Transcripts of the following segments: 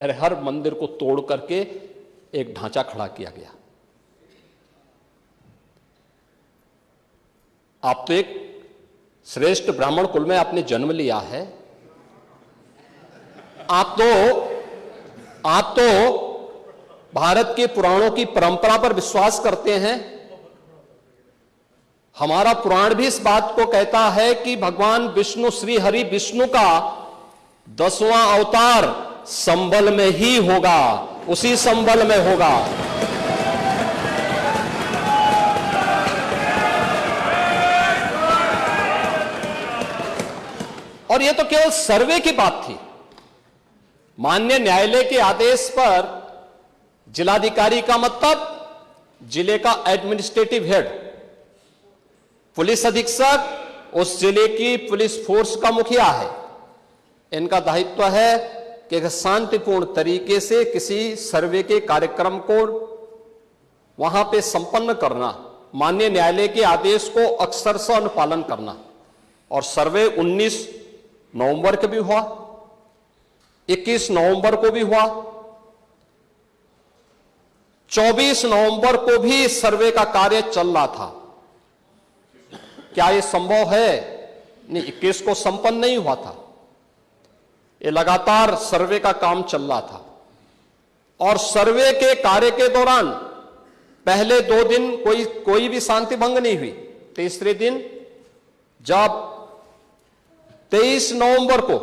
हर मंदिर को तोड़ करके एक ढांचा खड़ा किया गया। आप तो एक श्रेष्ठ ब्राह्मण कुल में आपने जन्म लिया है। आप तो भारत के पुराणों की परंपरा पर विश्वास करते हैं। हमारा पुराण भी इस बात को कहता है कि भगवान विष्णु, श्री हरि विष्णु का 10वां अवतार संबल में ही होगा, उसी संबल में होगा। और यह तो केवल सर्वे की बात थी। माननीय न्यायालय के आदेश पर जिलाधिकारी का मतलब जिले का एडमिनिस्ट्रेटिव हेड, पुलिस अधीक्षक उस जिले की पुलिस फोर्स का मुखिया है। इनका दायित्व है कि शांतिपूर्ण तरीके से किसी सर्वे के कार्यक्रम को वहां पे संपन्न करना, माननीय न्यायालय के आदेश को अक्षरशः अनुपालन करना। और सर्वे 19 नवंबर को भी हुआ, 21 नवंबर को भी हुआ, 24 नवंबर को भी सर्वे का कार्य चल रहा था। क्या यह संभव है? नहीं, 21 को संपन्न नहीं हुआ था। ये लगातार सर्वे का काम चल रहा था। और सर्वे के कार्य के दौरान पहले 2 दिन कोई भी शांति भंग नहीं हुई। तीसरे दिन जब 23 नवंबर को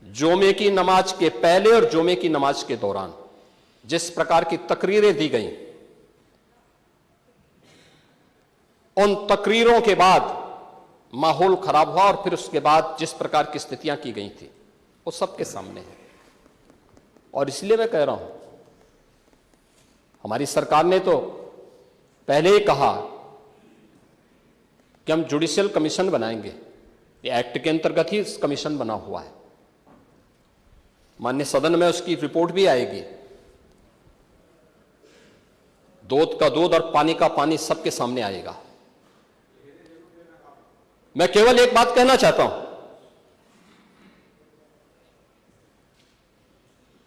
जुमे की नमाज के पहले और जुमे की नमाज के दौरान जिस प्रकार की तकरीरें दी गईं, उन तकरीरों के बाद माहौल खराब हुआ। और फिर उसके बाद जिस प्रकार की स्थितियां की गई थी वो सबके सामने है। और इसलिए मैं कह रहा हूं, हमारी सरकार ने तो पहले ही कहा कि हम जुडिशियल कमीशन बनाएंगे। ये एक्ट के अंतर्गत ही कमीशन बना हुआ है। माननीय सदन में उसकी रिपोर्ट भी आएगी। दूध का दूध और पानी का पानी सबके सामने आएगा। मैं केवल एक बात कहना चाहता हूं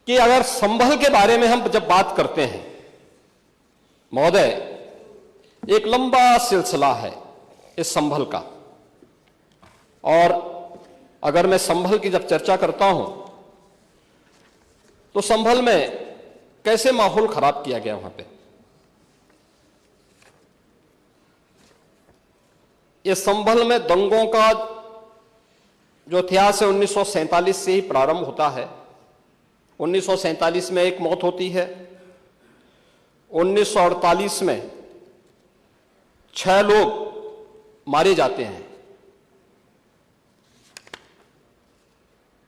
कि अगर संभल के बारे में हम जब बात करते हैं महोदय, एक लंबा सिलसिला है इस संभल का। और अगर मैं संभल की जब चर्चा करता हूं तो संभल में कैसे माहौल खराब किया गया वहां पे। ये संभल में दंगों का जो इतिहास है 1947 से ही प्रारंभ होता है। 1947 में एक मौत होती है। 1948 में 6 लोग मारे जाते हैं।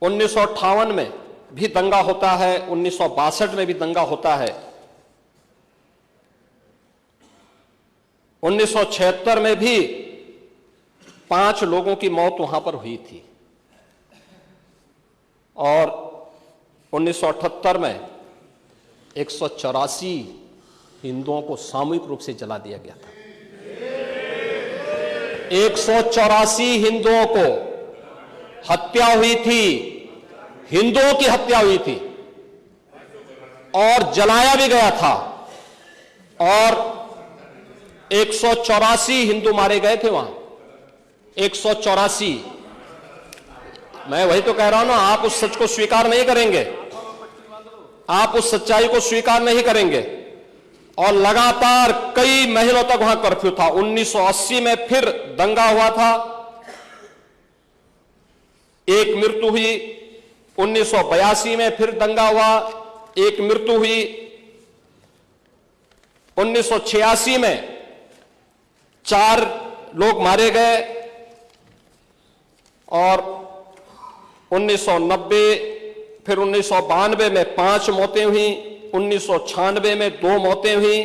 1958 में भी दंगा होता है। 1962 में भी दंगा होता है। 1976 में भी 5 लोगों की मौत वहां पर हुई थी। और 1978 में 184 हिंदुओं को सामूहिक रूप से जला दिया गया था। 184 हिंदुओं को हत्या हुई थी, हिंदुओं की हत्या हुई थी और जलाया भी गया था। और 184 हिंदू मारे गए थे वहां। 184। मैं वही तो कह रहा हूं ना, आप उस सच को स्वीकार नहीं करेंगे, आप उस सच्चाई को स्वीकार नहीं करेंगे। और लगातार कई महीनों तक वहां कर्फ्यू था। 1980 में फिर दंगा हुआ था, एक मृत्यु हुई। 1982 में फिर दंगा हुआ, एक मृत्यु हुई। 1986 में 4 लोग मारे गए। और 1990 फिर 1992 में 5 मौतें हुई। 1996 में 2 मौतें हुई।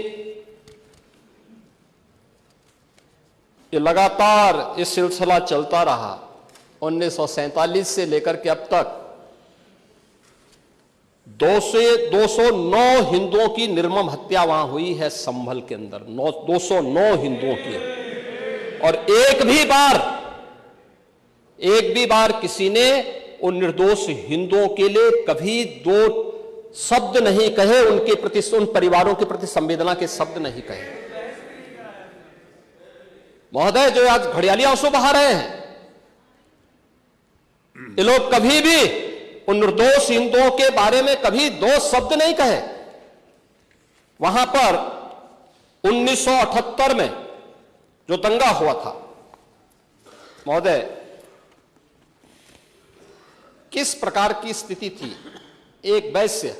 ये लगातार ये सिलसिला चलता रहा। 1947 से लेकर के अब तक 209 हिंदुओं की निर्मम हत्या वहां हुई है संभल के अंदर। 209 हिंदुओं की। और एक भी बार किसी ने उन निर्दोष हिंदुओं के लिए कभी दो शब्द नहीं कहे, उनके प्रति, उन परिवारों के प्रति संवेदना के शब्द नहीं कहे। महोदय, जो आज घड़ियाली आंसू बहा रहे हैं, ये लोग कभी भी उन निर्दोष हिंदुओं के बारे में कभी दो शब्द नहीं कहे। वहां पर 1978 में जो दंगा हुआ था, महोदय, किस प्रकार की स्थिति थी। एक वैश्य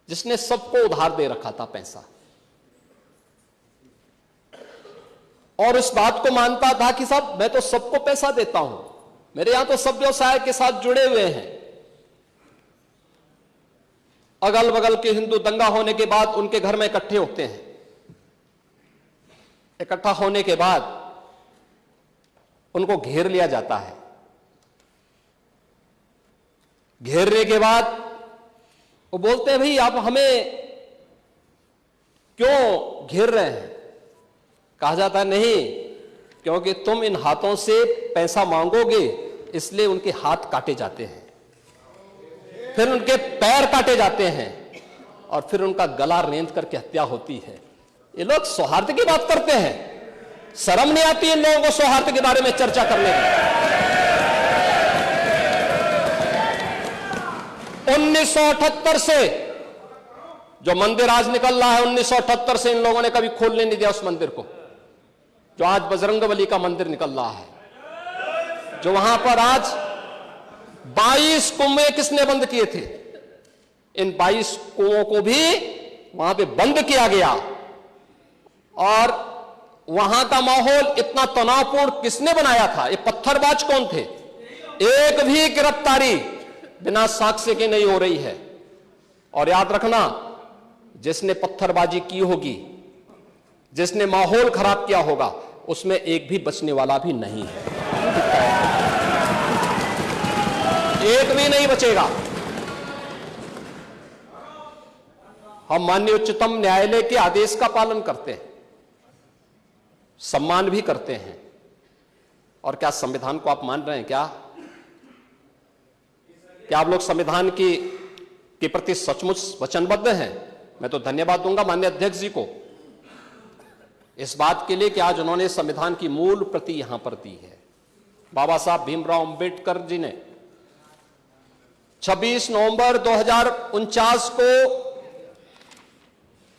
जिसने सबको उधार दे रखा था पैसा, और इस बात को मानता था कि साहब मैं तो सबको पैसा देता हूं, मेरे यहां तो सब व्यवसाय के साथ जुड़े हुए हैं। अगल बगल के हिंदू दंगा होने के बाद उनके घर में इकट्ठे होते हैं। इकट्ठा होने के बाद उनको घेर लिया जाता है। घेरने के बाद वो बोलते हैं, भाई आप हमें क्यों घेर रहे हैं। कहा जाता है, नहीं, क्योंकि तुम इन हाथों से पैसा मांगोगे, इसलिए उनके हाथ काटे जाते हैं, फिर उनके पैर काटे जाते हैं, और फिर उनका गला रेंद करके हत्या होती है। ये लोग सौहार्द की बात करते हैं। शर्म नहीं आती इन लोगों को सौहार्द के बारे में चर्चा करने की। 1978 से जो मंदिर आज निकल रहा है, 1978 से इन लोगों ने कभी खोलने नहीं दिया उस मंदिर को, जो आज बजरंगबली का मंदिर निकल रहा है। जो वहां पर आज 22 कुएं किसने बंद किए थे, इन 22 कुओं को भी वहां पे बंद किया गया। और वहां का माहौल इतना तनावपूर्ण किसने बनाया था, ये पत्थरबाज कौन थे। एक भी गिरफ्तारी बिना साक्ष्य के नहीं हो रही है। और याद रखना, जिसने पत्थरबाजी की होगी, जिसने माहौल खराब किया होगा, उसमें एक भी बचने वाला भी नहीं है, एक भी नहीं बचेगा। हम माननीय उच्चतम न्यायालय के आदेश का पालन करते हैं, सम्मान भी करते हैं। और क्या संविधान को आप मान रहे हैं क्या आप लोग संविधान के प्रति सचमुच वचनबद्ध हैं। मैं तो धन्यवाद दूंगा माननीय अध्यक्ष जी को इस बात के लिए कि आज उन्होंने संविधान की मूल प्रति यहां पर दी है। बाबा साहब भीमराव अंबेडकर जी ने 26 नवंबर 2049 को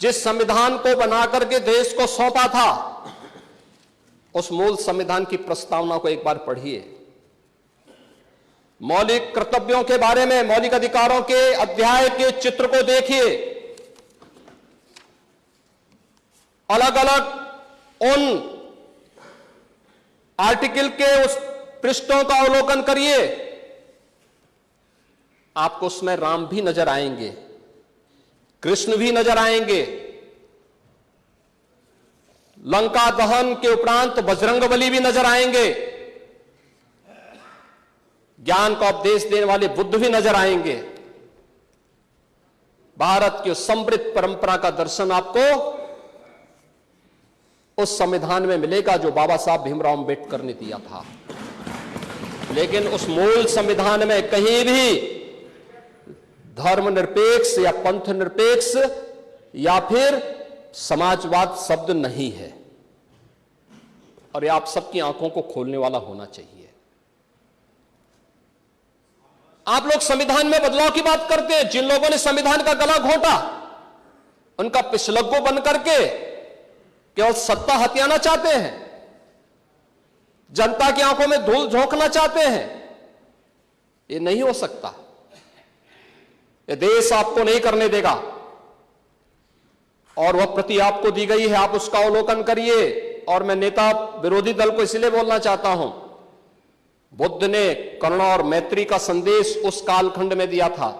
जिस संविधान को बनाकर के देश को सौंपा था, उस मूल संविधान की प्रस्तावना को एक बार पढ़िए। मौलिक कर्तव्यों के बारे में, मौलिक अधिकारों के अध्याय के चित्र को देखिए। अलग अलग उन आर्टिकल के उस पृष्ठों का अवलोकन करिए, आपको उसमें राम भी नजर आएंगे, कृष्ण भी नजर आएंगे। लंका दहन के उपरांत बजरंगबली भी नजर आएंगे, ज्ञान का उपदेश देने वाले बुद्ध भी नजर आएंगे। भारत की समृद्ध परंपरा का दर्शन आपको उस संविधान में मिलेगा जो बाबा साहब भीमराव अंबेडकर ने दिया था। लेकिन उस मूल संविधान में कहीं भी धर्मनिरपेक्ष या पंथ निरपेक्ष या फिर समाजवाद शब्द नहीं है। और ये आप सबकी आंखों को खोलने वाला होना चाहिए। आप लोग संविधान में बदलाव की बात करते हैं। जिन लोगों ने संविधान का गला घोंटा, उनका पिछलग्गू बन करके केवल सत्ता हथियाना चाहते हैं, जनता की आंखों में धूल झोंकना चाहते हैं। ये नहीं हो सकता। ये देश आपको नहीं करने देगा। और वह प्रति आपको दी गई है, आप उसका अवलोकन करिए। और मैं नेता विरोधी दल को इसलिए बोलना चाहता हूं, बुद्ध ने करुणा और मैत्री का संदेश उस कालखंड में दिया था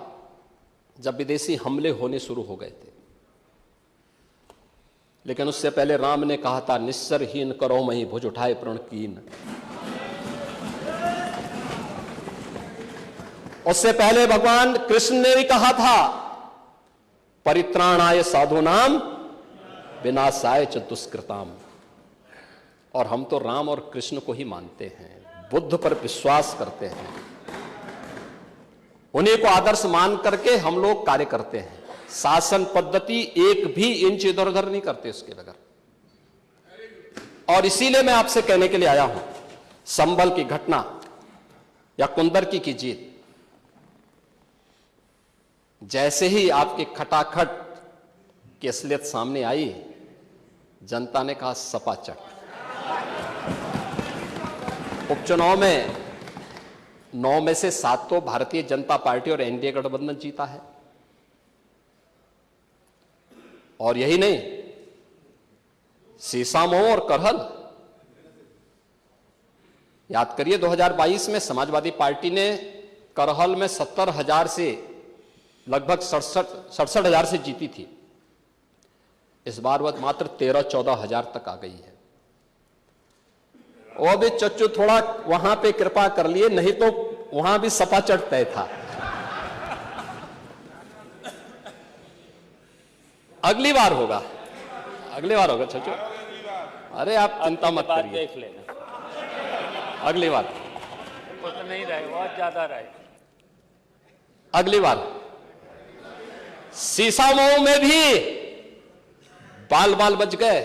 जब विदेशी हमले होने शुरू हो गए थे। लेकिन उससे पहले राम ने कहा था, निस्सरहीन करो मही भुज उठाए प्रण कीन। उससे पहले भगवान कृष्ण ने भी कहा था, परित्राणाय साधूनाम विनाशाय च दुष्कृताम। और हम तो राम और कृष्ण को ही मानते हैं, बुद्ध पर विश्वास करते हैं। उन्हीं को आदर्श मान करके हम लोग कार्य करते हैं। शासन पद्धति एक भी इंच इधर उधर नहीं करते उसके बगैर। और इसीलिए मैं आपसे कहने के लिए आया हूं, संभल की घटना या कुंदरकी की जीत, जैसे ही आपकी खटाखट की असलियत सामने आई, जनता ने कहा सपाचट। उपचुनाव में 9 में से 7 तो भारतीय जनता पार्टी और एनडीए गठबंधन जीता है। और यही नहीं, सीसामऊ और करहल, याद करिए 2022 में समाजवादी पार्टी ने करहल में 70,000 से लगभग 67,000 से जीती थी। इस बार वह मात्र 13-14,000 तक आ गई है। वो भी चच्चू थोड़ा वहां पे कृपा कर लिए, नहीं तो वहां भी सपाचट तय था। अगली बार होगा, अगली बार होगा चच्चू, अरे आप चिंता मत करिए, देख लेना अगली बार कुछ नहीं रहे, बहुत ज्यादा रहे। अगली बार सीसामऊ में भी बाल बाल बच गए।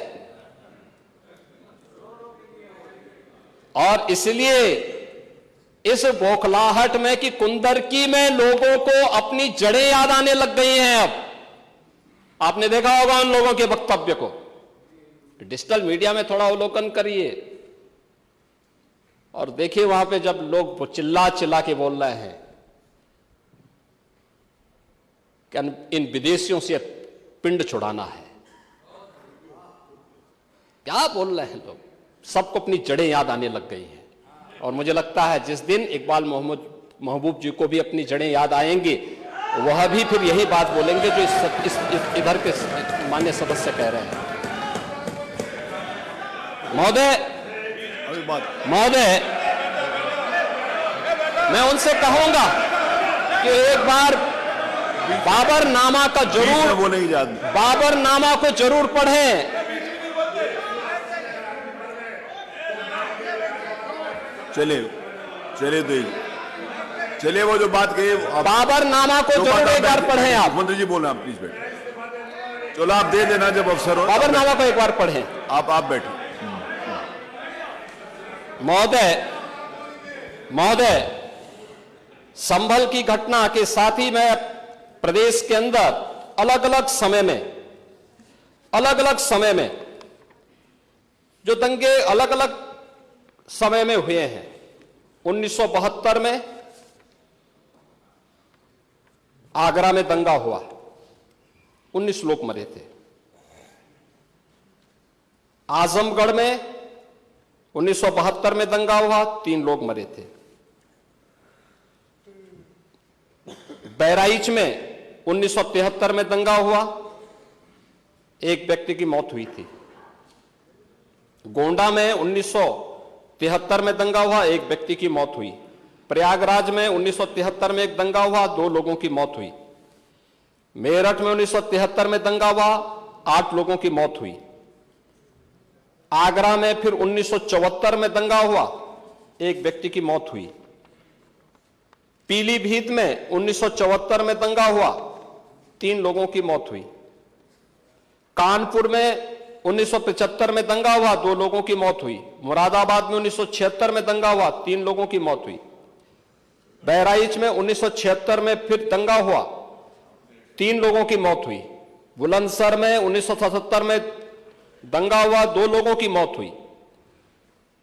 और इसलिए इस बौखलाहट में कि कुंदरकी में लोगों को अपनी जड़ें याद आने लग गई हैं। अब आपने देखा होगा उन लोगों के वक्तव्य को, डिजिटल मीडिया में थोड़ा अवलोकन करिए और देखिए वहां पे जब लोग चिल्ला चिल्ला के बोल रहे हैं कि इन विदेशियों से पिंड छुड़ाना है, क्या बोल रहे हैं लोग, सबको अपनी जड़ें याद आने लग गई हैं। और मुझे लगता है जिस दिन इकबाल महबूब जी को भी अपनी जड़ें याद आएंगी, वह भी फिर यही बात बोलेंगे जो इधर के माननीय सदस्य कह रहे हैं। महोदय, मैं उनसे कहूंगा कि एक बार बाबरनामा का जरूर, बाबरनामा को जरूर पढ़ें। चलिए वो जो बात कही, बाबरनामा को जरूर एक बार पढ़ें आप। मंत्री जी बोल रहे हैं, प्लीज बैठे। चलो आप दे देना जब अवसर हो, बाबरनामा को एक बार पढ़ें। आप बैठे। महोदय, संभल की घटना के साथ ही मैं प्रदेश के अंदर अलग अलग समय में जो दंगे अलग अलग समय में हुए हैं। 1972 में आगरा में दंगा हुआ, 19 लोग मरे थे। आजमगढ़ में 1972 में दंगा हुआ, 3 लोग मरे थे। बहराइच में 1973 में दंगा हुआ, 1 व्यक्ति की मौत हुई थी। गोंडा में 1973 में दंगा हुआ, 1 व्यक्ति की मौत हुई। प्रयागराज में 1973 में एक दंगा हुआ, 2 लोगों की मौत हुई। मेरठ में 1973 में दंगा हुआ, 8 लोगों की मौत हुई। आगरा में फिर 1974 में दंगा हुआ, 1 व्यक्ति की मौत हुई। पीलीभीत में 1974 में दंगा हुआ, 3 लोगों की मौत हुई। कानपुर में 1975 में दंगा हुआ, 2 लोगों की मौत हुई। मुरादाबाद में 1976 में दंगा हुआ, 3 लोगों की मौत हुई। बहराइच में 1976 में फिर दंगा हुआ, 3 लोगों की मौत हुई। बुलंदशहर में 1977 में दंगा हुआ, 2 लोगों की मौत हुई।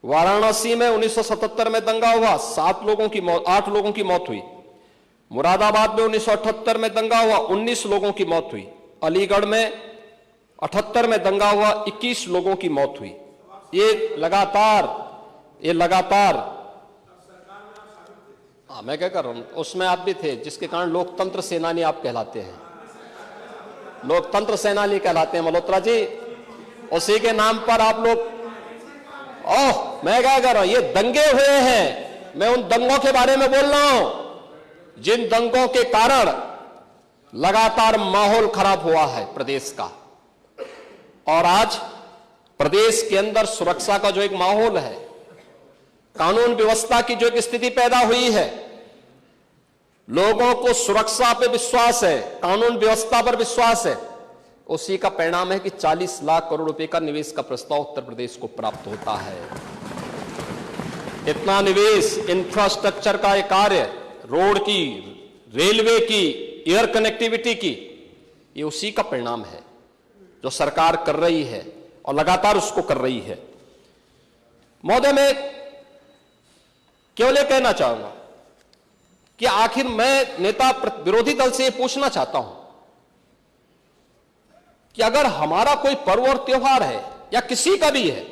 वाराणसी में 1977 में दंगा हुआ, 8 लोगों की मौत हुई। मुरादाबाद में 1978 में दंगा हुआ, 19 लोगों की मौत हुई। अलीगढ़ में 78 में दंगा हुआ, 21 लोगों की मौत हुई। ये लगातार मैं क्या कर रहा हूं, उसमें आप भी थे, जिसके कारण लोकतंत्र सेनानी आप कहलाते हैं, लोकतंत्र सेनानी कहलाते हैं मल्होत्रा जी। उसी के नाम पर आप लोग, मैं क्या कर रहा हूं, ये दंगे हुए हैं, मैं उन दंगों के बारे में बोल रहा हूं जिन दंगों के कारण लगातार माहौल खराब हुआ है प्रदेश का। और आज प्रदेश के अंदर सुरक्षा का जो एक माहौल है, कानून व्यवस्था की जो एक स्थिति पैदा हुई है, लोगों को सुरक्षा पे विश्वास है, कानून व्यवस्था पर विश्वास है, उसी का परिणाम है कि 40 लाख करोड़ रुपए का निवेश का प्रस्ताव उत्तर प्रदेश को प्राप्त होता है। इतना निवेश, इंफ्रास्ट्रक्चर का एक कार्य, रोड की, रेलवे की, एयर कनेक्टिविटी की, ये उसी का परिणाम है जो सरकार कर रही है और लगातार उसको कर रही है। महोदय, मैं केवल ये कहना चाहूंगा कि आखिर मैं नेता विरोधी दल से ये पूछना चाहता हूं कि अगर हमारा कोई पर्व और त्योहार है या किसी का भी है,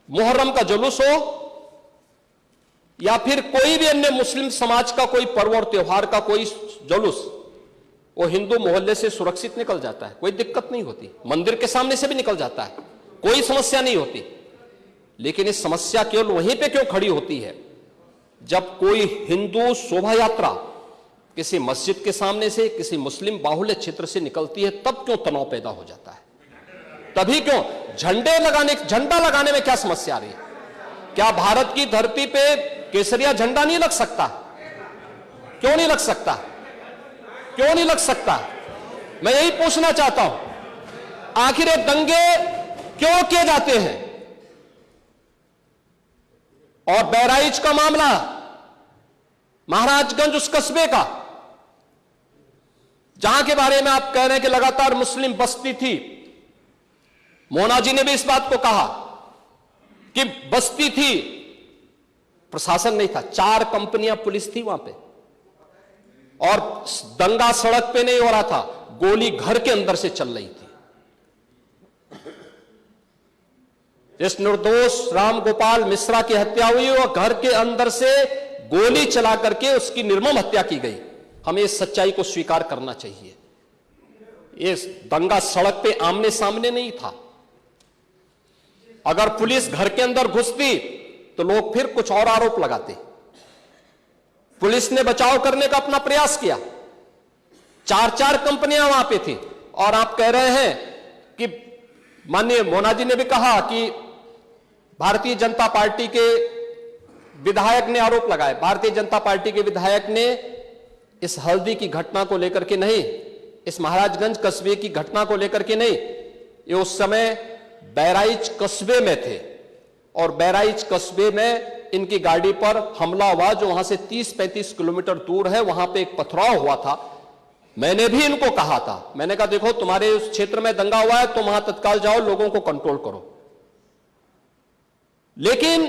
मुहर्रम का जुलूस हो या फिर कोई भी अन्य मुस्लिम समाज का कोई पर्व और त्योहार का कोई जुलूस, वो हिंदू मोहल्ले से सुरक्षित निकल जाता है, कोई दिक्कत नहीं होती, मंदिर के सामने से भी निकल जाता है, कोई समस्या नहीं होती। लेकिन इस समस्या केवल वहीं पे क्यों खड़ी होती है जब कोई हिंदू शोभा यात्रा किसी मस्जिद के सामने से, किसी मुस्लिम बाहुल्य क्षेत्र से निकलती है, तब क्यों तनाव पैदा हो जाता है? तभी क्यों झंडा लगाने में क्या समस्या आ रही है? क्या भारत की धरती पे केसरिया झंडा नहीं लग सकता? क्यों नहीं लग सकता? क्यों नहीं लग सकता? मैं यही पूछना चाहता हूं, आखिर ये दंगे क्यों किए जाते हैं? और बहराइच का मामला, महाराजगंज उस कस्बे का, जहां के बारे में आप कह रहे हैं कि लगातार मुस्लिम बस्ती थी, मोना जी ने भी इस बात को कहा कि बस्ती थी, प्रशासन नहीं था, 4 कंपनियां पुलिस थी वहां पे, और दंगा सड़क पे नहीं हो रहा था, गोली घर के अंदर से चल रही थी। इस निर्दोष राम गोपाल मिश्रा की हत्या हुई और घर के अंदर से गोली चला करके उसकी निर्मम हत्या की गई। हमें इस सच्चाई को स्वीकार करना चाहिए। ये दंगा सड़क पे आमने सामने नहीं था। अगर पुलिस घर के अंदर घुसती तो लोग फिर कुछ और आरोप लगाते। पुलिस ने बचाव करने का अपना प्रयास किया, 4 कंपनियां वहां पे थी, और आप कह रहे हैं कि माननीय मोना जी ने भी कहा कि भारतीय जनता पार्टी के विधायक ने आरोप लगाए। भारतीय जनता पार्टी के विधायक ने इस हल्दी की घटना को लेकर के नहीं, इस महाराजगंज कस्बे की घटना को लेकर के नहीं, ये उस समय बहराइच कस्बे में थे, और बहराइच कस्बे में इनकी गाड़ी पर हमला हुआ, जो वहां से 30-35 किलोमीटर दूर है, वहां पे एक पथराव हुआ था। मैंने भी इनको कहा था, मैंने कहा देखो तुम्हारे उस क्षेत्र में दंगा हुआ है, तुम वहां तत्काल जाओ, लोगों को कंट्रोल करो। लेकिन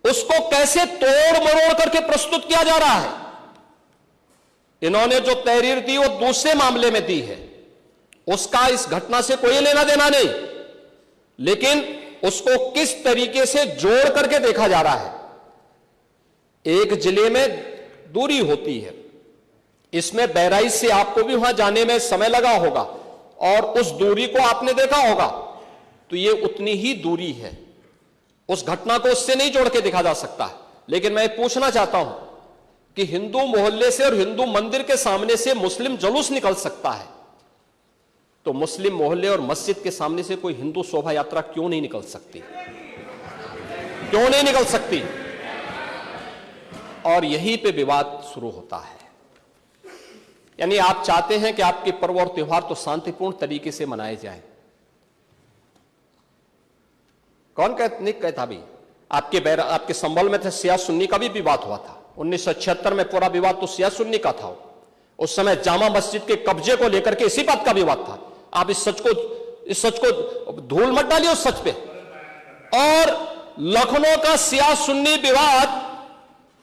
उसको कैसे तोड़ मरोड़ करके प्रस्तुत किया जा रहा है। इन्होंने जो तहरीर दी वो दूसरे मामले में दी है, उसका इस घटना से कोई लेना देना नहीं, लेकिन उसको किस तरीके से जोड़ करके देखा जा रहा है। एक जिले में दूरी होती है, इसमें बहराइच से आपको भी वहां जाने में समय लगा होगा, और उस दूरी को आपने देखा होगा, तो ये उतनी ही दूरी है। उस घटना को उससे नहीं जोड़ के देखा जा सकता। लेकिन मैं पूछना चाहता हूं कि हिंदू मोहल्ले से और हिंदू मंदिर के सामने से मुस्लिम जुलूस निकल सकता है, तो मुस्लिम मोहल्ले और मस्जिद के सामने से कोई हिंदू शोभा यात्रा क्यों नहीं निकल सकती? क्यों नहीं निकल सकती? और यहीं पे विवाद शुरू होता है। यानी आप चाहते हैं कि आपके पर्व और त्योहार तो शांतिपूर्ण तरीके से मनाए जाएं। कौन नहीं कहता भी? आपके संबल में थे, शिया सुन्नी का भी विवाद हुआ था 1976 में। पूरा विवाद तो शिया सुन्नी का था। उस समय जामा मस्जिद के कब्जे को लेकर के इसी बात का विवाद था। आप इस सच को धूल मत डालिए उस सच पे। और लखनऊ का शिया सुन्नी विवाद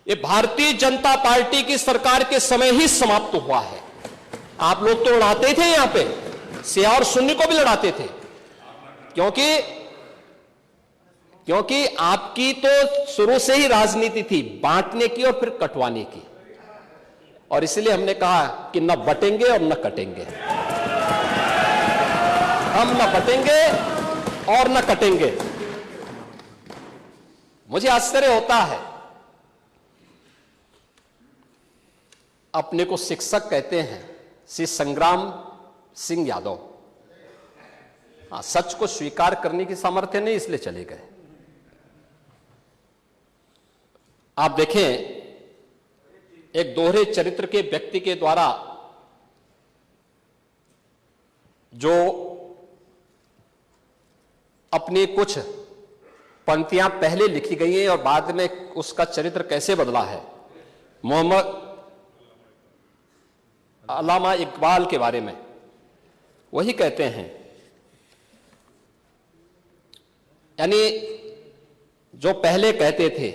ये भारतीय जनता पार्टी की सरकार के समय ही समाप्त हुआ है। आप लोग तो लड़ाते थे, यहां पे शिया और सुन्नी को भी लड़ाते थे, क्योंकि आपकी तो शुरू से ही राजनीति थी बांटने की और फिर कटवाने की, और इसलिए हमने कहा कि न बटेंगे और न कटेंगे। हम न बटेंगे और न कटेंगे। मुझे आश्चर्य होता है, अपने को शिक्षक कहते हैं श्री संग्राम सिंह यादव, हाँ, सच को स्वीकार करने की सामर्थ्य नहीं, इसलिए चले गए। आप देखें एक दोहरे चरित्र के व्यक्ति के द्वारा जो अपनी कुछ पंक्तियां पहले लिखी गई हैं और बाद में उसका चरित्र कैसे बदला है, मोहम्मद अल्लामा इकबाल के बारे में वही कहते हैं। यानी जो पहले कहते थे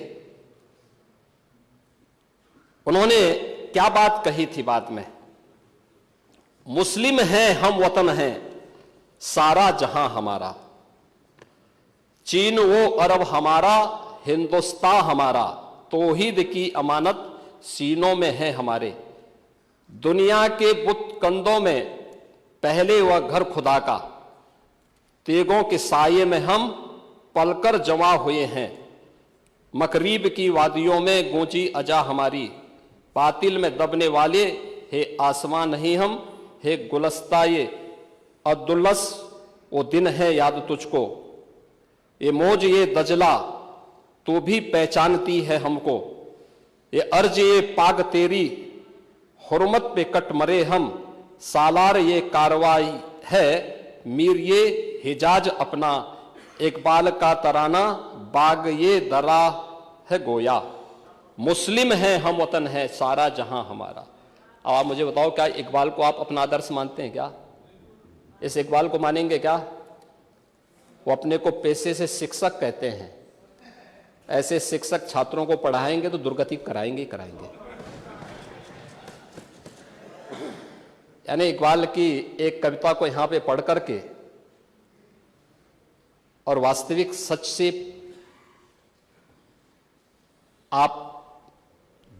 उन्होंने क्या बात कही थी बाद में, मुस्लिम हैं हम वतन हैं सारा जहां हमारा, चीन वो अरब हमारा हिंदुस्तान हमारा, तौहीद की अमानत सीनों में है हमारे, दुनिया के बुत कंदों में पहले वह घर खुदा का, तेगों के साये में हम पलकर जमा हुए हैं, मकरीब की वादियों में गूंजी अजा हमारी, बातिल में दबने वाले हे आसमां नहीं हम, हे गुलस्ता ये अब्दुल्लस वो दिन है याद तुझको, ये मौज ये दजला तू भी पहचानती है हमको, ये अर्ज ये पाग तेरी हुर्मत पे कट मरे हम, सालार ये कार्रवाई है मीर ये हिजाज अपना, इकबाल का तराना बाग ये दरा है गोया, मुस्लिम हैं हम वतन है सारा जहां हमारा। अब आप मुझे बताओ, क्या इकबाल को आप अपना आदर्श मानते हैं? क्या इस इकबाल को मानेंगे? क्या वो अपने को पेशे से शिक्षक कहते हैं, ऐसे शिक्षक छात्रों को पढ़ाएंगे तो दुर्गति कराएंगे ही कराएंगे। यानी इकबाल की एक कविता को यहां पे पढ़ करके और वास्तविक सच से आप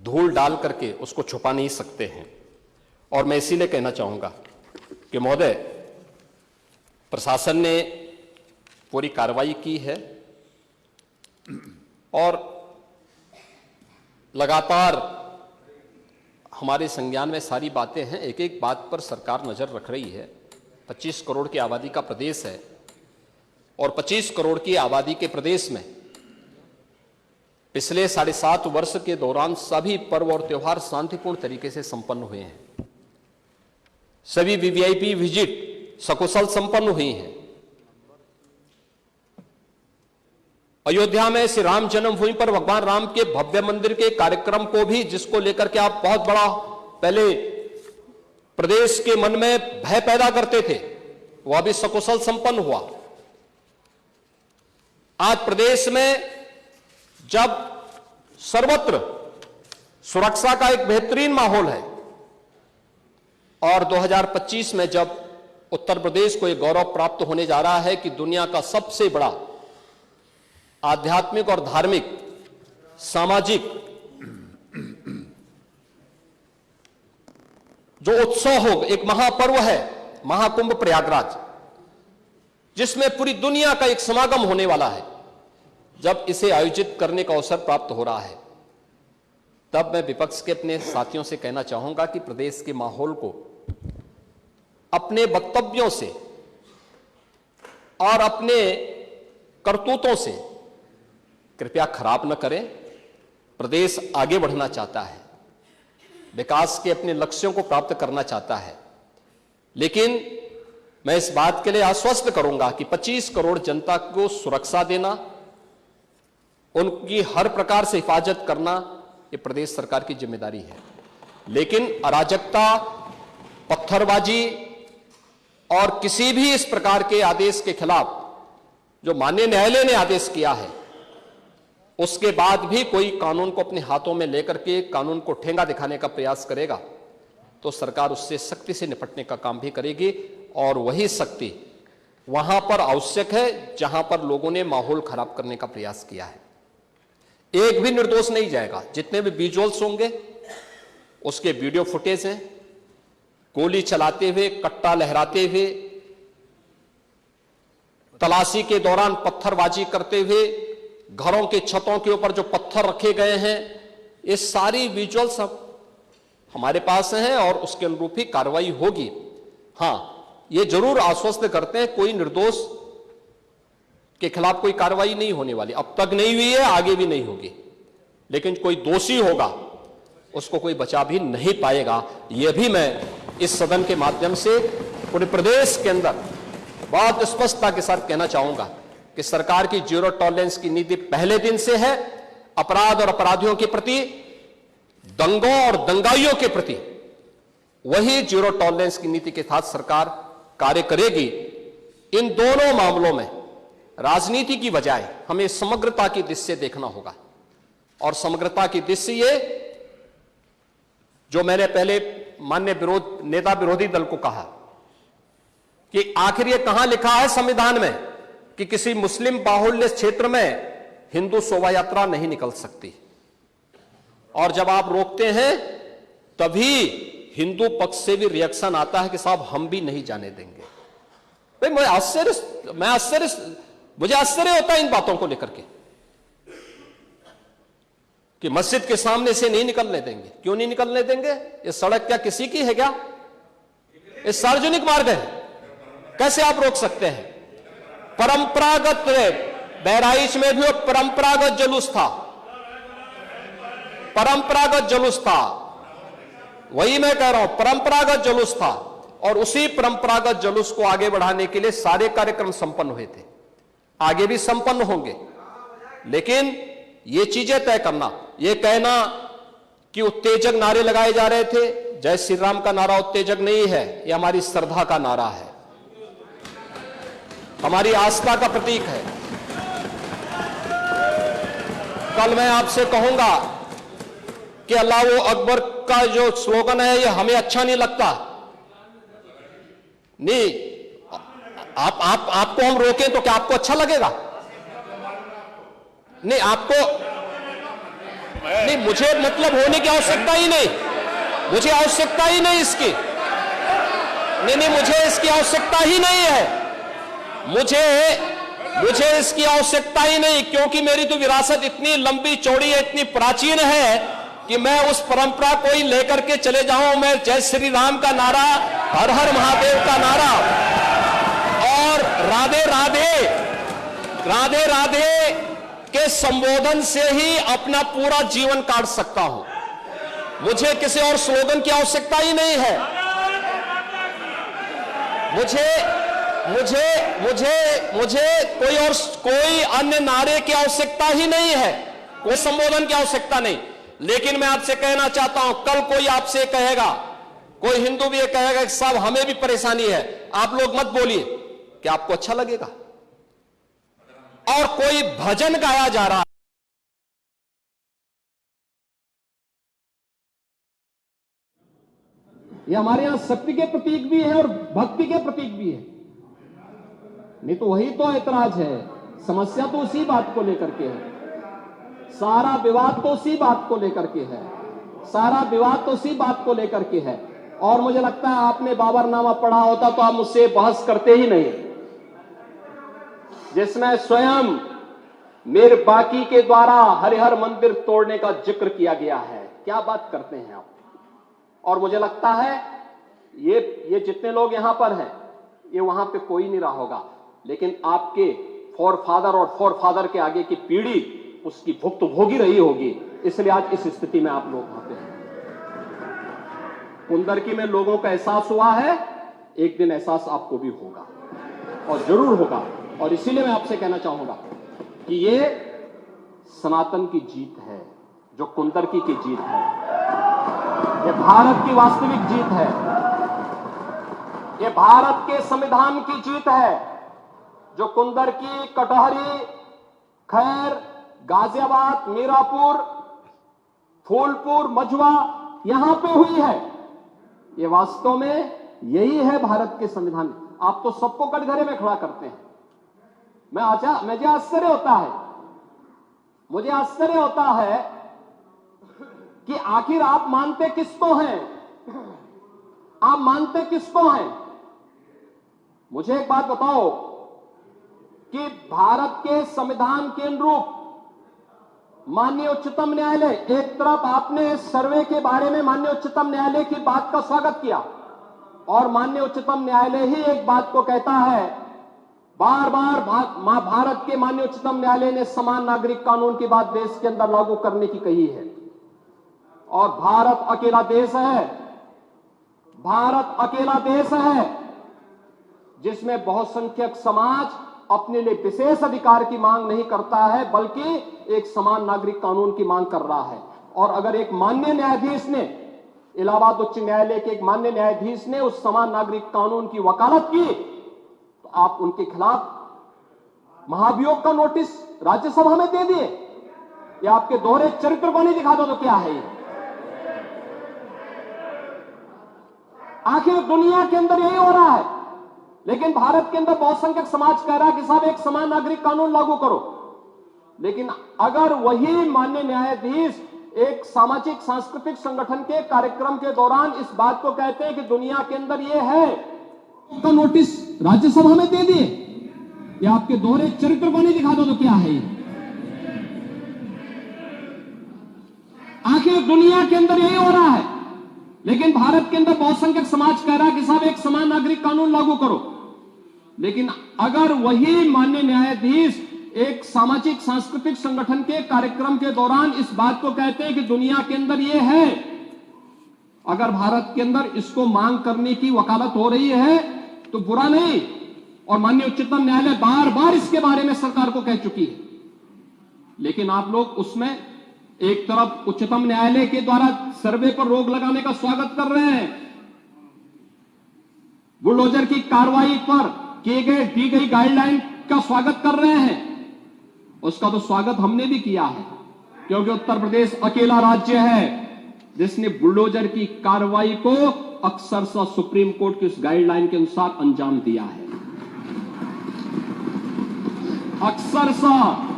धूल डाल करके उसको छुपा नहीं सकते हैं। और मैं इसीलिए कहना चाहूंगा कि महोदय, प्रशासन ने पूरी कार्रवाई की है और लगातार हमारे संज्ञान में सारी बातें हैं। एक एक बात पर सरकार नजर रख रही है। 25 करोड़ की आबादी का प्रदेश है और 25 करोड़ की आबादी के प्रदेश में पिछले 7.5 वर्ष के दौरान सभी पर्व और त्योहार शांतिपूर्ण तरीके से संपन्न हुए हैं। सभी वीवीआईपी विजिट सकुशल संपन्न हुई हैं। अयोध्या में श्री राम जन्मभूमि पर भगवान राम के भव्य मंदिर के कार्यक्रम को भी, जिसको लेकर के आप बहुत बड़ा पहले प्रदेश के मन में भय पैदा करते थे, वह भी सकुशल संपन्न हुआ। आज प्रदेश में जब सर्वत्र सुरक्षा का एक बेहतरीन माहौल है और 2025 में जब उत्तर प्रदेश को एक गौरव प्राप्त होने जा रहा है कि दुनिया का सबसे बड़ा आध्यात्मिक और धार्मिक सामाजिक जो उत्सव हो, एक महापर्व है महाकुंभ प्रयागराज, जिसमें पूरी दुनिया का एक समागम होने वाला है, जब इसे आयोजित करने का अवसर प्राप्त हो रहा है, तब मैं विपक्ष के अपने साथियों से कहना चाहूंगा कि प्रदेश के माहौल को अपने वक्तव्यों से और अपने करतूतों से कृपया खराब न करें। प्रदेश आगे बढ़ना चाहता है, विकास के अपने लक्ष्यों को प्राप्त करना चाहता है, लेकिन मैं इस बात के लिए आश्वस्त करूंगा कि 25 करोड़ जनता को सुरक्षा देना, उनकी हर प्रकार से हिफाजत करना, ये प्रदेश सरकार की जिम्मेदारी है। लेकिन अराजकता, पत्थरबाजी और किसी भी इस प्रकार के आदेश के खिलाफ जो माननीय न्यायालय ने आदेश किया है, उसके बाद भी कोई कानून को अपने हाथों में लेकर के कानून को ठेंगा दिखाने का प्रयास करेगा तो सरकार उससे सख्ती से निपटने का काम भी करेगी। और वही सख्ती वहां पर आवश्यक है जहां पर लोगों ने माहौल खराब करने का प्रयास किया है। एक भी निर्दोष नहीं जाएगा। जितने भी विजुअल्स होंगे उसके वीडियो फुटेज हैं, गोली चलाते हुए, कट्टा लहराते हुए, तलाशी के दौरान पत्थरबाजी करते हुए, घरों के छतों के ऊपर जो पत्थर रखे गए हैं, ये सारी विजुअल्स हमारे पास हैं और उसके अनुरूप ही कार्रवाई होगी। हां, ये जरूर आश्वस्त करते हैं कोई निर्दोष के खिलाफ कोई कार्रवाई नहीं होने वाली, अब तक नहीं हुई है, आगे भी नहीं होगी। लेकिन कोई दोषी होगा उसको कोई बचा भी नहीं पाएगा। यह भी मैं इस सदन के माध्यम से पूरे प्रदेश के अंदर बहुत स्पष्टता के साथ कहना चाहूंगा कि सरकार की जीरो टॉलरेंस की नीति पहले दिन से है। अपराध और अपराधियों के प्रति, दंगों और दंगाइयों के प्रति वही जीरो टॉलरेंस की नीति के साथ सरकार कार्य करेगी। इन दोनों मामलों में राजनीति की बजाय हमें समग्रता की दृष्टि से देखना होगा, और समग्रता की दृष्टि से ये जो मैंने पहले माननीय नेता विरोधी दल को कहा कि आखिर ये कहां लिखा है संविधान में कि किसी मुस्लिम बाहुल्य क्षेत्र में हिंदू शोभा यात्रा नहीं निकल सकती, और जब आप रोकते हैं तभी हिंदू पक्ष से भी रिएक्शन आता है कि साहब हम भी नहीं जाने देंगे। भाई मुझे आश्चर्य होता है इन बातों को लेकर के कि मस्जिद के सामने से नहीं निकलने देंगे। क्यों नहीं निकलने देंगे? ये सड़क क्या किसी की है क्या? ये सार्वजनिक मार्ग है, कैसे आप रोक सकते हैं? परंपरागत बहराइच में भी परंपरागत जुलूस था, परंपरागत जुलूस था, वही मैं कह रहा हूं, परंपरागत जुलूस था, और उसी परंपरागत जुलूस को आगे बढ़ाने के लिए सारे कार्यक्रम संपन्न हुए थे, आगे भी संपन्न होंगे। लेकिन ये चीजें तय करना, ये कहना कि उत्तेजक नारे लगाए जा रहे थे, जय श्री राम का नारा उत्तेजक नहीं है, ये हमारी श्रद्धा का नारा है, हमारी आस्था का प्रतीक है। कल मैं आपसे कहूंगा कि अल्लाह वो अकबर का जो स्लोगन है ये हमें अच्छा नहीं लगता, नहीं, आपको हम रोकें तो क्या आपको अच्छा लगेगा? नहीं, आपको नहीं, मुझे मतलब होने की आवश्यकता ही नहीं, मुझे आवश्यकता ही नहीं इसकी, नहीं, मुझे इसकी आवश्यकता ही नहीं है, मुझे इसकी आवश्यकता ही नहीं, क्योंकि मेरी तो विरासत इतनी लंबी चौड़ी है, इतनी प्राचीन है कि मैं उस परंपरा को ही लेकर के चले जाऊं। मैं जय श्री राम का नारा, हर हर महादेव का नारा और राधे राधे, राधे राधे के संबोधन से ही अपना पूरा जीवन काट सकता हूं। मुझे किसी और स्लोगन की आवश्यकता ही नहीं है। मुझे कोई अन्य नारे की आवश्यकता ही नहीं है, कोई संबोधन की आवश्यकता नहीं। लेकिन मैं आपसे कहना चाहता हूं, कल कोई आपसे कहेगा, कोई हिंदू भी ये कहेगा कि साहब हमें भी परेशानी है, आप लोग मत बोलिए, क्या आपको अच्छा लगेगा? और कोई भजन गाया जा रहा है, ये हमारे यहां शक्ति के प्रतीक भी है और भक्ति के प्रतीक भी है, नहीं तो वही तो ऐतराज है। समस्या तो उसी बात को लेकर के है, सारा विवाद तो उसी बात को लेकर के है, सारा विवाद तो उसी बात को लेकर के है। और मुझे लगता है आपने बाबरनामा पढ़ा होता तो आप मुझसे बहस करते ही नहीं, जिसमें स्वयं मीर बाकी के द्वारा हरिहर मंदिर तोड़ने का जिक्र किया गया है। क्या बात करते हैं आप? और मुझे लगता है ये जितने लोग यहां पर हैं, ये वहां पे कोई नहीं रहा होगा, लेकिन आपके फोरफादर और फोरफादर के आगे की पीढ़ी उसकी भुक्त भोगी रही होगी, इसलिए आज इस स्थिति में आप लोग वहां पे हैं। कुंदरकी में लोगों का एहसास हुआ है, एक दिन एहसास आपको भी होगा और जरूर होगा। और इसीलिए मैं आपसे कहना चाहूंगा कि ये सनातन की जीत है, जो कुंदरकी की जीत है, ये भारत की वास्तविक जीत है, ये भारत के संविधान की जीत है, जो कुंदरकी, कटहरी, खैर, गाजियाबाद, मीरापुर, फूलपुर, मझवा यहां पे हुई है। ये वास्तव में यही है भारत के संविधान। आप तो सबको कटघरे में खड़ा करते हैं। मुझे आश्चर्य होता है कि आखिर आप मानते किसको हैं? आप मानते किसको हैं? मुझे एक बात बताओ कि भारत के संविधान के अनुरूप माननीय उच्चतम न्यायालय, एक तरफ आपने सर्वे के बारे में माननीय उच्चतम न्यायालय की बात का स्वागत किया, और माननीय उच्चतम न्यायालय ही एक बात को कहता है, बार बार भारत के माननीय उच्चतम न्यायालय ने समान नागरिक कानून की बात देश के अंदर लागू करने की कही है। और भारत अकेला देश है, भारत अकेला देश है जिसमें बहुसंख्यक समाज अपने लिए विशेष अधिकार की मांग नहीं करता है, बल्कि एक समान नागरिक कानून की मांग कर रहा है। और अगर एक माननीय न्यायाधीश ने, इलाहाबाद उच्च न्यायालय के एक माननीय न्यायाधीश ने उस समान नागरिक कानून की वकालत की, तो आप उनके खिलाफ महाभियोग का नोटिस राज्यसभा में दे दिए। ये आपके दोहरे चरित्र को नहीं दिखाता तो क्या है ये? आखिर दुनिया के अंदर यही हो रहा है, लेकिन भारत के अंदर बहुसंख्यक समाज कह रहा है कि साहब एक समान नागरिक कानून लागू करो। लेकिन अगर वही माननीय न्यायाधीश एक सामाजिक सांस्कृतिक संगठन के कार्यक्रम के दौरान इस बात को कहते हैं कि दुनिया के अंदर ये है, तो नोटिस राज्यसभा में दे दिए, ये आपके दोहरे चरित्र को नहीं दिखाता तो क्या है ये? आखिर दुनिया के अंदर यही हो रहा है, लेकिन भारत के अंदर बहुसंख्यक समाज कह रहा है कि साहब एक समान नागरिक कानून लागू करो। लेकिन अगर वही माननीय न्यायाधीश एक सामाजिक सांस्कृतिक संगठन के कार्यक्रम के दौरान इस बात को कहते हैं कि दुनिया के अंदर ये है, अगर भारत के अंदर इसको मांग करने की वकालत हो रही है तो बुरा नहीं। और माननीय उच्चतम न्यायालय बार बार इसके बारे में सरकार को कह चुकी है, लेकिन आप लोग उसमें एक तरफ उच्चतम न्यायालय के द्वारा सर्वे पर रोक लगाने का स्वागत कर रहे हैं, बुलडोजर की कार्रवाई पर दी गई गाइडलाइन का स्वागत कर रहे हैं। उसका तो स्वागत हमने भी किया है, क्योंकि उत्तर प्रदेश अकेला राज्य है जिसने बुलडोजर की कार्रवाई को अक्सरशः सुप्रीम कोर्ट की उस गाइडलाइन के अनुसार अंजाम दिया है, अक्सरशः।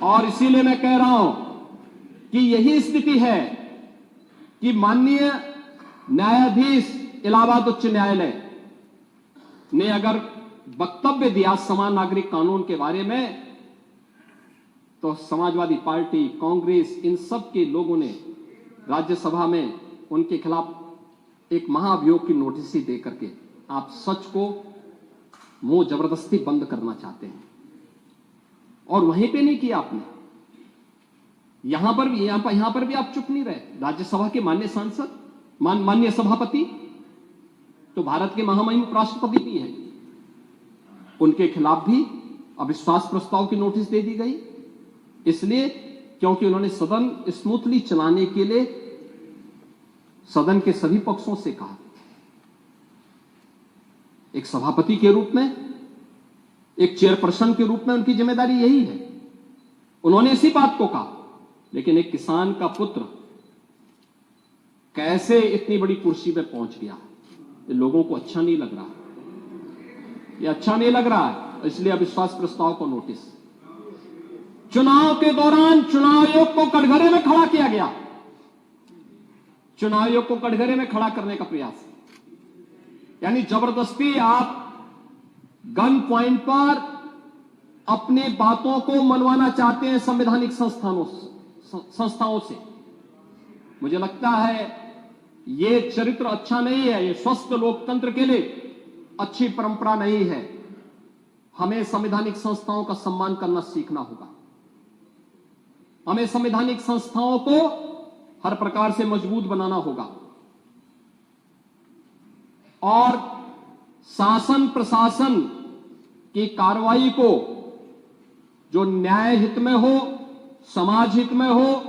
और इसीलिए मैं कह रहा हूं कि यही स्थिति है कि माननीय न्यायाधीश इलाहाबाद उच्च न्यायालय ने अगर वक्तव्य दिया समान नागरिक कानून के बारे में, तो समाजवादी पार्टी, कांग्रेस, इन सब के लोगों ने राज्यसभा में उनके खिलाफ एक महाभियोग की नोटिस ही दे करके आप सच को मुंह जबरदस्ती बंद करना चाहते हैं। और वहीं पे नहीं किया आपने, यहां पर भी आप चुप नहीं रहे। राज्यसभा के माननीय सांसद, माननीय सभापति तो भारत के महामहिम उपराष्ट्रपति भी हैं, उनके खिलाफ भी अविश्वास प्रस्ताव की नोटिस दे दी गई, इसलिए क्योंकि उन्होंने सदन स्मूथली चलाने के लिए सदन के सभी पक्षों से कहा। एक सभापति के रूप में, एक चेयरपर्सन के रूप में उनकी जिम्मेदारी यही है, उन्होंने इसी बात को कहा। लेकिन एक किसान का पुत्र कैसे इतनी बड़ी कुर्सी पे पहुंच गया, ये लोगों को अच्छा नहीं लग रहा, ये अच्छा नहीं लग रहा है, इसलिए अविश्वास प्रस्ताव को नोटिस। चुनाव के दौरान चुनाव आयोग को कटघरे में खड़ा किया गया, चुनाव आयोग को कटघरे में खड़ा करने का प्रयास, यानी जबरदस्ती आप गन पॉइंट पर अपनी बातों को मनवाना चाहते हैं संवैधानिक संस्थाओं से। मुझे लगता है ये चरित्र अच्छा नहीं है, ये स्वस्थ लोकतंत्र के लिए अच्छी परंपरा नहीं है। हमें संवैधानिक संस्थाओं का सम्मान करना सीखना होगा, हमें संवैधानिक संस्थाओं को हर प्रकार से मजबूत बनाना होगा, और शासन प्रशासन की कार्रवाई को जो न्याय हित में हो, समाज हित में हो,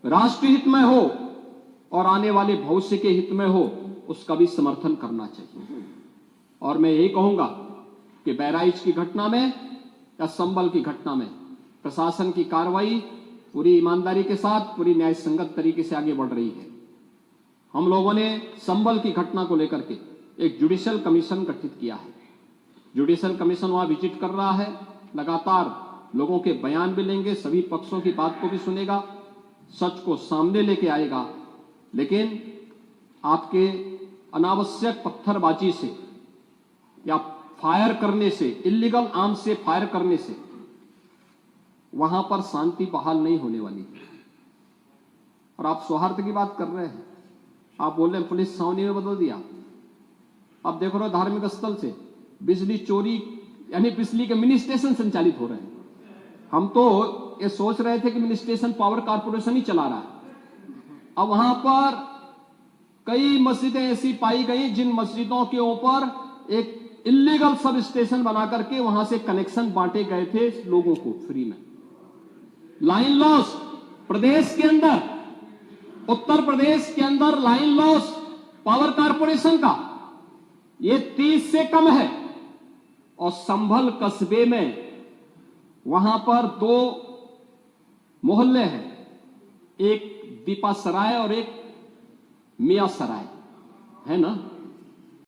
राष्ट्र हित में हो और आने वाले भविष्य के हित में हो, उसका भी समर्थन करना चाहिए। और मैं यही कहूंगा कि बहराइच की घटना में या संभल की घटना में प्रशासन की कार्रवाई पूरी ईमानदारी के साथ, पूरी न्याय संगत तरीके से आगे बढ़ रही है। हम लोगों ने संभल की घटना को लेकर के एक जुडिशियल कमीशन गठित किया है। जुडिशियल कमीशन वहां विजिट कर रहा है, लगातार लोगों के बयान भी लेंगे, सभी पक्षों की बात को भी सुनेगा, सच को सामने लेके आएगा। लेकिन आपके अनावश्यक पत्थरबाजी से या फायर करने से, इल्लीगल आर्म से फायर करने से वहां पर शांति बहाल नहीं होने वाली। और आप सौहार्द की बात कर रहे हैं, आप बोल रहे हैं पुलिस छावनी में बदल दिया। अब देखो रहे धार्मिक स्थल से बिजली चोरी, यानी बिजली के मिनी स्टेशन संचालित हो रहे हैं। हम तो ये सोच रहे थे कि मिनी स्टेशन पावर कारपोरेशन ही चला रहा है, अब वहां पर कई मस्जिदें ऐसी पाई गई जिन मस्जिदों के ऊपर एक इलीगल सब स्टेशन बना करके वहां से कनेक्शन बांटे गए थे लोगों को फ्री में। लाइन लॉस प्रदेश के अंदर, उत्तर प्रदेश के अंदर लाइन लॉस पावर कारपोरेशन का ये 30 से कम है। और संभल कस्बे में वहां पर 2 मोहल्ले हैं, एक दीपा सराय और एक मियां सराय, है ना।